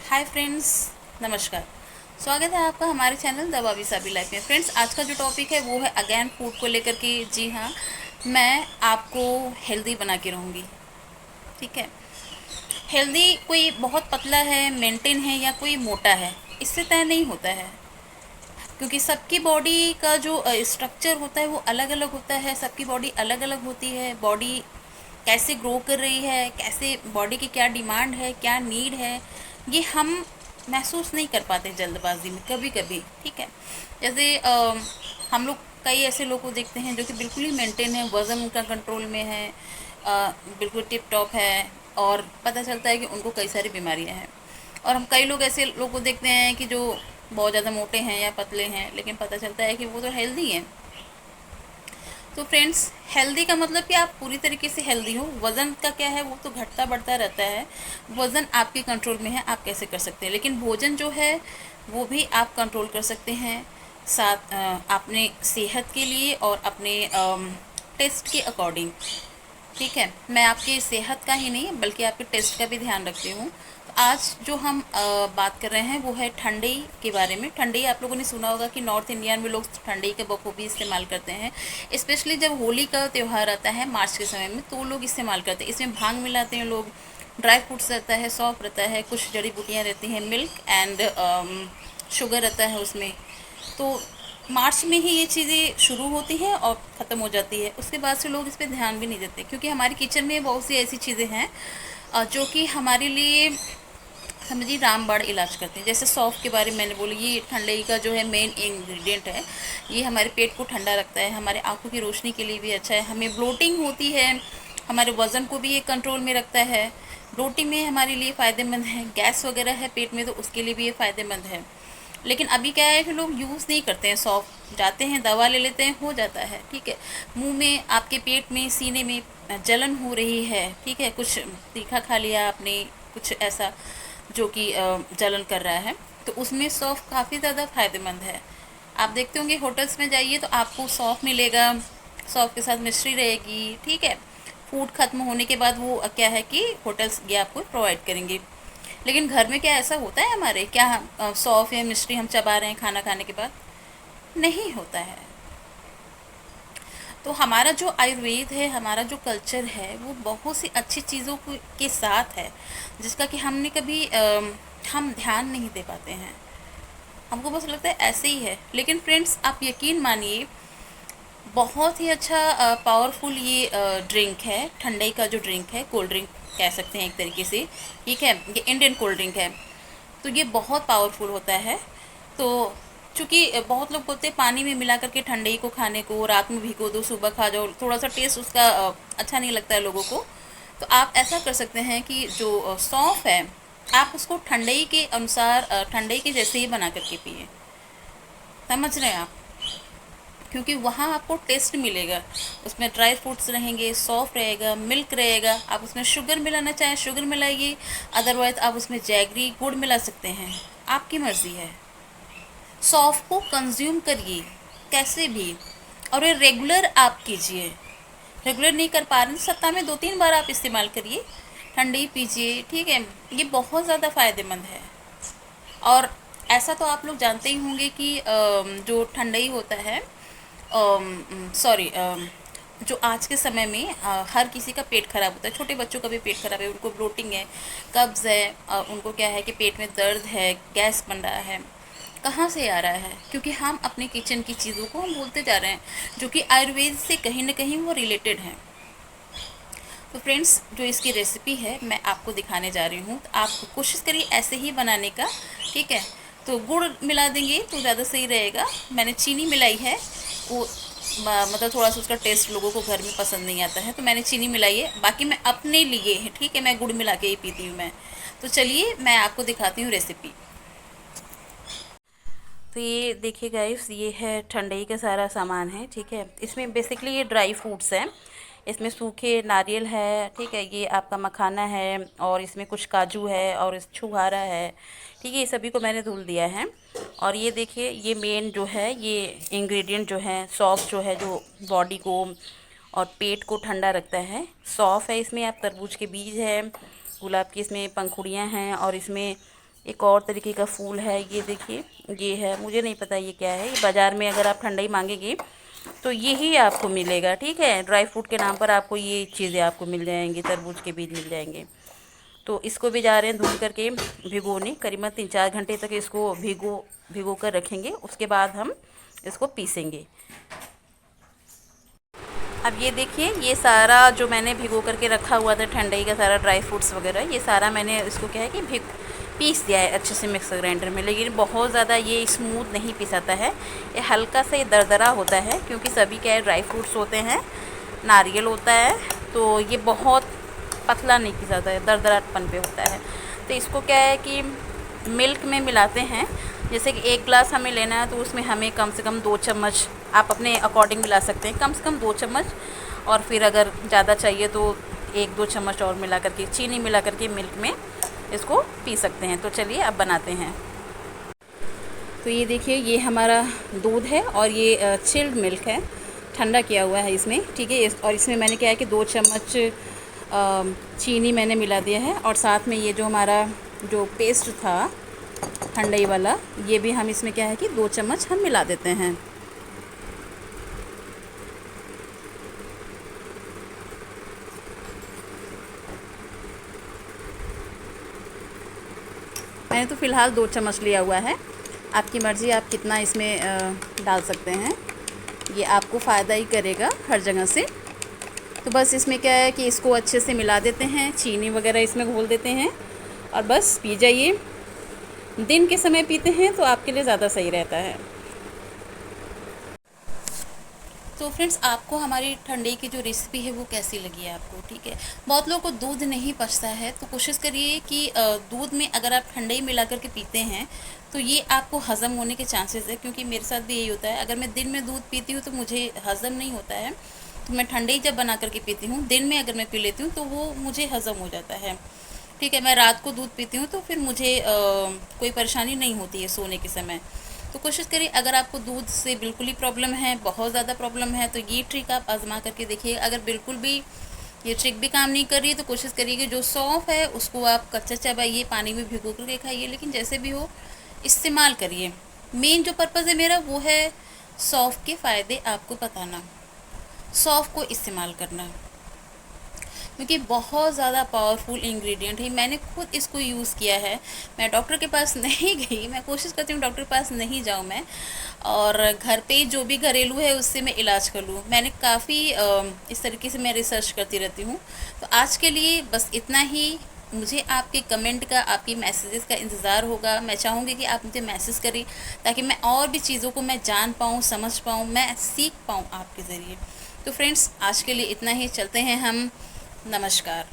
Hi friends, नमस्कार। स्वागत है आपका हमारे चैनल दवा भी साबी लाइफ में। फ्रेंड्स, आज का जो टॉपिक है वो है अगेन फूड को लेकर के। जी हाँ, मैं आपको हेल्दी बना के रहूँगी। ठीक है। हेल्दी कोई बहुत पतला है, मेंटेन है या कोई मोटा है, इससे तय नहीं होता है। क्योंकि सबकी बॉडी का जो स्ट्रक्चर होता है वो अलग अलग होता है। सबकी बॉडी अलग अलग होती है। बॉडी कैसे ग्रो कर रही है, कैसे बॉडी की क्या डिमांड है, क्या नीड है, ये हम महसूस नहीं कर पाते जल्दबाजी में कभी कभी। ठीक है। जैसे हम लोग कई ऐसे लोग को देखते हैं जो कि बिल्कुल ही मेंटेन है, वज़न उनका कंट्रोल में है, बिल्कुल टिप टॉप है, और पता चलता है कि उनको कई सारी बीमारियां हैं। और हम कई लोग ऐसे लोग को देखते हैं कि जो बहुत ज़्यादा मोटे हैं या पतले हैं, लेकिन पता चलता है कि वो तो हेल्दी हैं। तो फ्रेंड्स, हेल्दी का मतलब कि आप पूरी तरीके से हेल्दी हो। वज़न का क्या है, वो तो घटता बढ़ता रहता है। वज़न आपके कंट्रोल में है, आप कैसे कर सकते हैं। लेकिन भोजन जो है वो भी आप कंट्रोल कर सकते हैं, साथ अपने सेहत के लिए और अपने टेस्ट के अकॉर्डिंग। ठीक है। मैं आपकी सेहत का ही नहीं बल्कि आपके टेस्ट का भी ध्यान रखती हूँ। तो आज जो हम बात कर रहे हैं वो है ठंडई के बारे में। ठंडई आप लोगों ने सुना होगा कि नॉर्थ इंडिया में लोग ठंडई का बखूबी इस्तेमाल करते हैं। स्पेशली जब होली का त्यौहार आता है मार्च के समय में, तो लोग इस्तेमाल करते हैं। इसमें भांग मिलाते हैं लोग, ड्राई फ्रूट्स रहता है, सौंफ रहता है, कुछ जड़ी बूटियाँ रहती हैं, मिल्क एंड शुगर रहता है उसमें। तो मार्च में ही ये चीज़ें शुरू होती हैं और ख़त्म हो जाती है। उसके बाद से लोग इस पे ध्यान भी नहीं देते, क्योंकि हमारे किचन में बहुत सी ऐसी चीज़ें हैं जो कि हमारे लिए समझिए रामबाण इलाज करते हैं। जैसे सौंफ के बारे में मैंने बोली, ये ठंडई का जो है मेन इंग्रेडिएंट है। ये हमारे पेट को ठंडा रखता है, हमारे आँखों की रोशनी के लिए भी अच्छा है, हमें ब्लोटिंग होती है, हमारे वज़न को भी ये कंट्रोल में रखता है। ब्लोटिंग में हमारे लिए फ़ायदेमंद है। गैस वगैरह है पेट में तो उसके लिए भी ये फ़ायदेमंद है। लेकिन अभी क्या है कि लोग यूज़ नहीं करते हैं सौंफ। जाते हैं दवा ले लेते हैं, हो जाता है। ठीक है। मुंह में, आपके पेट में, सीने में जलन हो रही है, ठीक है, कुछ तीखा खा लिया आपने, कुछ ऐसा जो कि जलन कर रहा है, तो उसमें सौंफ काफ़ी ज़्यादा फ़ायदेमंद है। आप देखते होंगे होटल्स में जाइए तो आपको सौंफ मिलेगा, सौंफ के साथ मिश्री रहेगी। ठीक है। फूड ख़त्म होने के बाद वो क्या है कि होटल्स ये आपको प्रोवाइड करेंगे। लेकिन घर में क्या ऐसा होता है हमारे, क्या सौंफ या मिश्री हम चबा रहे हैं खाना खाने के बाद? नहीं होता है। तो हमारा जो आयुर्वेद है, हमारा जो कल्चर है, वो बहुत सी अच्छी चीज़ों के साथ है, जिसका कि हमने कभी हम ध्यान नहीं दे पाते हैं। हमको बस लगता है ऐसे ही है। लेकिन फ्रेंड्स, आप यकीन मानिए, बहुत ही अच्छा पावरफुल ये ड्रिंक है। ठंडई का जो ड्रिंक है, कोल्ड ड्रिंक कह सकते हैं एक तरीके से। ठीक है। ये इंडियन कोल्ड ड्रिंक है, तो ये बहुत पावरफुल होता है। तो चूँकि बहुत लोग बोलते हैं पानी में मिला करके ठंडई को खाने को, रात में भिगो दो, सुबह खा जाओ, थोड़ा सा टेस्ट उसका अच्छा नहीं लगता है लोगों को। तो आप ऐसा कर सकते हैं कि जो सौंफ है, आप उसको ठंडई के अनुसार ठंडई के जैसे ही बना करके पिए। समझ रहे हैं आप? क्योंकि वहाँ आपको टेस्ट मिलेगा। उसमें ड्राई फ्रूट्स रहेंगे, सौंफ रहेगा, मिल्क रहेगा। आप उसमें शुगर मिलाना चाहें शुगर मिलाइए, अदरवाइज़ आप उसमें जैगरी गुड़ मिला सकते हैं, आपकी मर्ज़ी है। सौंफ को कंज्यूम करिए कैसे भी, और ये रेगुलर आप कीजिए। रेगुलर नहीं कर पा रहे हैं, सप्ताह में 2-3 बार आप इस्तेमाल करिए, ठंडी पीजिए। ठीक है। ये बहुत ज़्यादा फ़ायदेमंद है। और ऐसा तो आप लोग जानते ही होंगे कि जो ठंडई होता है, सॉरी, जो आज के समय में हर किसी का पेट खराब होता है। छोटे बच्चों का भी पेट खराब है, उनको ब्लोटिंग है, कब्ज़ है, उनको क्या है कि पेट में दर्द है, गैस बन रहा है। कहाँ से आ रहा है? क्योंकि हम अपने किचन की चीज़ों को हम भूलते जा रहे हैं, जो कि आयुर्वेद से कहीं ना कहीं वो रिलेटेड हैं। तो फ्रेंड्स, जो इसकी रेसिपी है मैं आपको दिखाने जा रही हूँ, तो आप कोशिश करिए ऐसे ही बनाने का। ठीक है। तो गुड़ मिला देंगे तो ज़्यादा सही रहेगा। मैंने चीनी मिलाई है, वो मतलब थोड़ा सा उसका टेस्ट लोगों को घर में पसंद नहीं आता है, तो मैंने चीनी मिलाई है। बाकी मैं अपने लिए, ठीक है, मैं गुड़ मिला के ही पीती हूँ मैं। तो चलिए मैं आपको दिखाती हूँ रेसिपी। तो ये देखिए गाइस, ये है ठंडई का सारा सामान है। ठीक है। इसमें बेसिकली ये ड्राई फ्रूट्स हैं। इसमें सूखे नारियल है, ठीक है, ये आपका मखाना है, और इसमें कुछ काजू है, और इस छुहारा है। ठीक है। ये सभी को मैंने धुल दिया है। और ये देखिए, ये मेन जो है, ये इंग्रेडिएंट जो है, सौंफ जो है, जो बॉडी को और पेट को ठंडा रखता है। सौंफ है, इसमें आप तरबूज के बीज है, गुलाब की इसमें पंखुड़ियाँ हैं, और इसमें एक और तरीके का फूल है, ये देखिए, ये है, मुझे नहीं पता ये क्या है। ये बाज़ार में अगर आप ठंडाई मांगेंगे तो यही आपको मिलेगा, ठीक है। ड्राई फ्रूट के नाम पर आपको ये चीज़ें आपको मिल जाएंगी, तरबूज के बीज मिल जाएंगे। तो इसको भी जा रहे हैं धुल करके भिगोने, करीबन 3-4 घंटे तक इसको भिगो कर रखेंगे। उसके बाद हम इसको पीसेंगे। अब ये देखिए, ये सारा जो मैंने भिगो करके रखा हुआ था ठंडाई का सारा ड्राई फ्रूट्स वगैरह, ये सारा मैंने इसको क्या है कि पीस दिया है अच्छे से मिक्सर ग्राइंडर में। लेकिन बहुत ज़्यादा ये स्मूथ नहीं पिसाता है, ये हल्का सा ये दरदरा होता है, क्योंकि सभी क्या है ड्राई फ्रूट्स होते हैं, नारियल होता है, तो ये बहुत पतला नहीं पिसाता है, दरदरापन पे होता है। तो इसको क्या है कि मिल्क में मिलाते हैं। जैसे कि 1 गिलास हमें लेना है तो उसमें हमें कम से कम 2 चम्मच, आप अपने अकॉर्डिंग मिला सकते हैं, कम से कम 2 चम्मच, और फिर अगर ज़्यादा चाहिए तो 1-2 चम्मच और मिला करके, चीनी मिला करके मिल्क में इसको पी सकते हैं। तो चलिए अब बनाते हैं। तो ये देखिए, ये हमारा दूध है और ये चिल्ड मिल्क है, ठंडा किया हुआ है इसमें, ठीक है। और इसमें मैंने क्या है कि 2 चम्मच चीनी मैंने मिला दिया है, और साथ में ये जो हमारा जो पेस्ट था ठंडाई वाला, ये भी हम इसमें क्या है कि 2 चम्मच हम मिला देते हैं। मैंने तो फ़िलहाल 2 चम्मच लिया हुआ है, आपकी मर्ज़ी आप कितना इसमें डाल सकते हैं, ये आपको फ़ायदा ही करेगा हर जगह से। तो बस इसमें क्या है कि इसको अच्छे से मिला देते हैं, चीनी वगैरह इसमें घोल देते हैं, और बस पी जाइए। दिन के समय पीते हैं तो आपके लिए ज़्यादा सही रहता है। तो फ्रेंड्स, आपको हमारी ठंडे की जो रेसिपी है वो कैसी लगी है आपको, ठीक है। बहुत लोगों को दूध नहीं पचता है, तो कोशिश करिए कि दूध में अगर आप ठंडाई मिला करके पीते हैं तो ये आपको हज़म होने के चांसेस है, क्योंकि मेरे साथ भी यही होता है। अगर मैं दिन में दूध पीती हूँ तो मुझे हज़म नहीं होता है, तो मैं ठंडाई जब बना करके पीती हूँ, दिन में अगर मैं पी लेती हूँ तो वो मुझे हज़म हो जाता है, ठीक है। मैं रात को दूध पीती हूँ तो फिर मुझे कोई परेशानी नहीं होती है सोने के समय। तो कोशिश करिए, अगर आपको दूध से बिल्कुल ही प्रॉब्लम है, बहुत ज़्यादा प्रॉब्लम है, तो ये ट्रिक आप आजमा करके देखिए। अगर बिल्कुल भी ये ट्रिक भी काम नहीं कर रही है तो कोशिश करिए कि जो सौंफ है उसको आप कच्चा चबाइए, पानी में भिगो करके खाइए, लेकिन जैसे भी हो इस्तेमाल करिए। मेन जो पर्पज़ है मेरा वो है सौंफ के फ़ायदे आपको बताना, सौंफ को इस्तेमाल करना, क्योंकि बहुत ज़्यादा पावरफुल इंग्रेडिएंट है। मैंने खुद इसको यूज़ किया है, मैं डॉक्टर के पास नहीं गई, मैं कोशिश करती हूँ डॉक्टर के पास नहीं जाऊँ मैं, और घर पे जो भी घरेलू है उससे मैं इलाज कर लूँ। मैंने काफ़ी इस तरीके से मैं रिसर्च करती रहती हूँ। तो आज के लिए बस इतना ही। मुझे आपके कमेंट का, आपकी मैसेजेस का इंतज़ार होगा। मैं चाहूँगी कि आप मुझे मैसेज करें, ताकि मैं और भी चीज़ों को मैं जान पाऊँ, समझ पाऊँ, मैं सीख पाऊँ आपके ज़रिए। तो फ्रेंड्स, आज के लिए इतना ही, चलते हैं हम। नमस्कार।